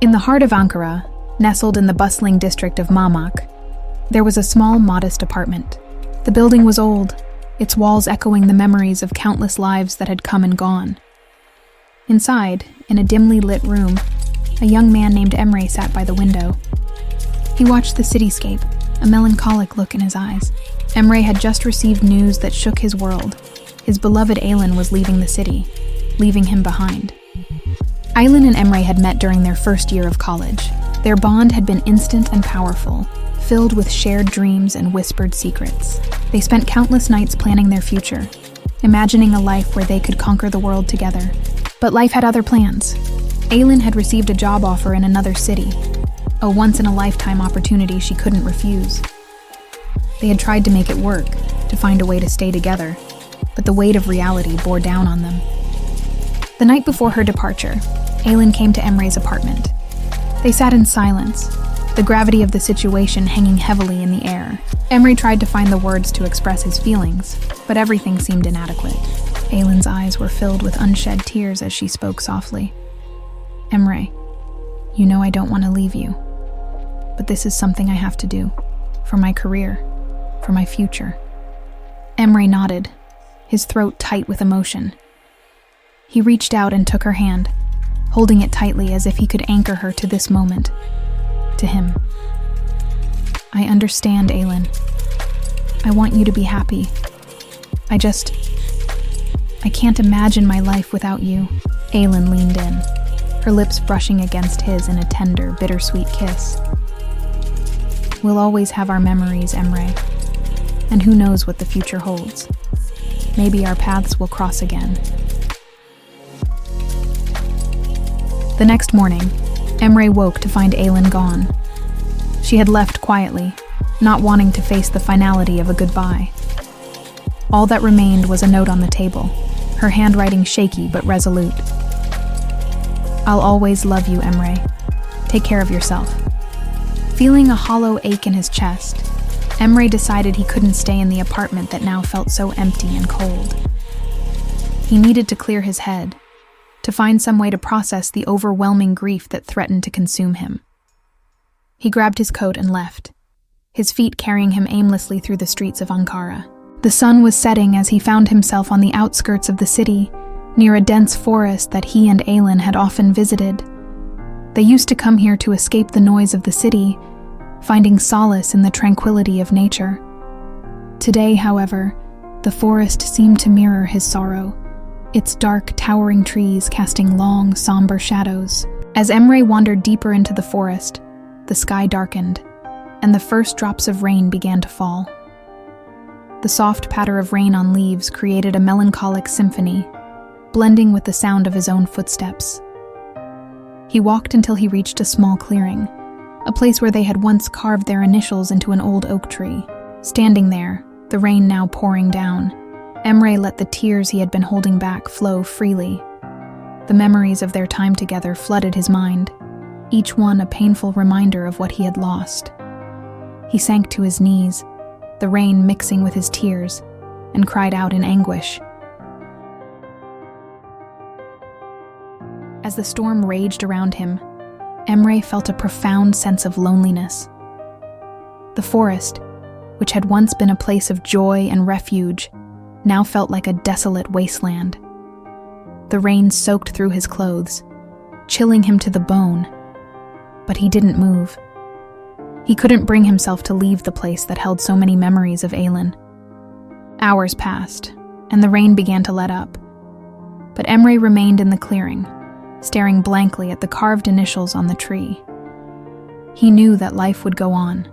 In the heart of Ankara, nestled in the bustling district of Mamak, there was a small, modest apartment. The building was old, its walls echoing the memories of countless lives that had come and gone. Inside, in a dimly lit room, a young man named Emre sat by the window. He watched the cityscape, a melancholic look in his eyes. Emre had just received news that shook his world. His beloved Aylin was leaving the city, leaving him behind. Aylin and Emre had met during their first year of college. Their bond had been instant and powerful, filled with shared dreams and whispered secrets. They spent countless nights planning their future, imagining a life where they could conquer the world together. But life had other plans. Aylin had received a job offer in another city, a once-in-a-lifetime opportunity she couldn't refuse. They had tried to make it work, to find a way to stay together, but the weight of reality bore down on them. The night before her departure, Aylin came to Emre's apartment. They sat in silence, the gravity of the situation hanging heavily in the air. Emre tried to find the words to express his feelings, but everything seemed inadequate. Aylin's eyes were filled with unshed tears as she spoke softly. "Emre, you know I don't want to leave you, but this is something I have to do, for my career, for my future." Emre nodded, his throat tight with emotion. He reached out and took her hand, holding it tightly as if he could anchor her to this moment, to him. "I understand, Aylin. I want you to be happy. I can't imagine my life without you." Aylin leaned in, her lips brushing against his in a tender, bittersweet kiss. "We'll always have our memories, Emre, and who knows what the future holds. Maybe our paths will cross again." The next morning, Emre woke to find Aylin gone. She had left quietly, not wanting to face the finality of a goodbye. All that remained was a note on the table, her handwriting shaky but resolute. "I'll always love you, Emre. Take care of yourself." Feeling a hollow ache in his chest, Emre decided he couldn't stay in the apartment that now felt so empty and cold. He needed to clear his head, to find some way to process the overwhelming grief that threatened to consume him. He grabbed his coat and left, his feet carrying him aimlessly through the streets of Ankara. The sun was setting as he found himself on the outskirts of the city, near a dense forest that he and Aylin had often visited. They used to come here to escape the noise of the city, finding solace in the tranquility of nature. Today, however, the forest seemed to mirror his sorrow, its dark, towering trees casting long, somber shadows. As Emre wandered deeper into the forest, the sky darkened, and the first drops of rain began to fall. The soft patter of rain on leaves created a melancholic symphony, blending with the sound of his own footsteps. He walked until he reached a small clearing, a place where they had once carved their initials into an old oak tree. Standing there, the rain now pouring down, Emre let the tears he had been holding back flow freely. The memories of their time together flooded his mind, each one a painful reminder of what he had lost. He sank to his knees, the rain mixing with his tears, and cried out in anguish. As the storm raged around him, Emre felt a profound sense of loneliness. The forest, which had once been a place of joy and refuge, now felt like a desolate wasteland. The rain soaked through his clothes, chilling him to the bone, but he didn't move. He couldn't bring himself to leave the place that held so many memories of Aylin. Hours passed, and the rain began to let up, but Emre remained in the clearing, staring blankly at the carved initials on the tree. He knew that life would go on,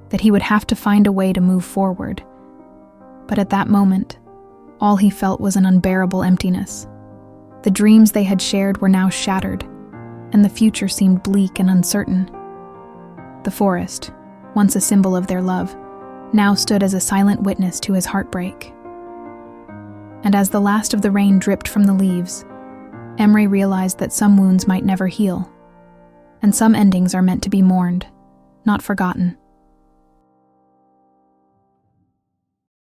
that he would have to find a way to move forward. But at that moment, all he felt was an unbearable emptiness. The dreams they had shared were now shattered, and the future seemed bleak and uncertain. The forest, once a symbol of their love, now stood as a silent witness to his heartbreak. And as the last of the rain dripped from the leaves, Emre realized that some wounds might never heal, and some endings are meant to be mourned, not forgotten.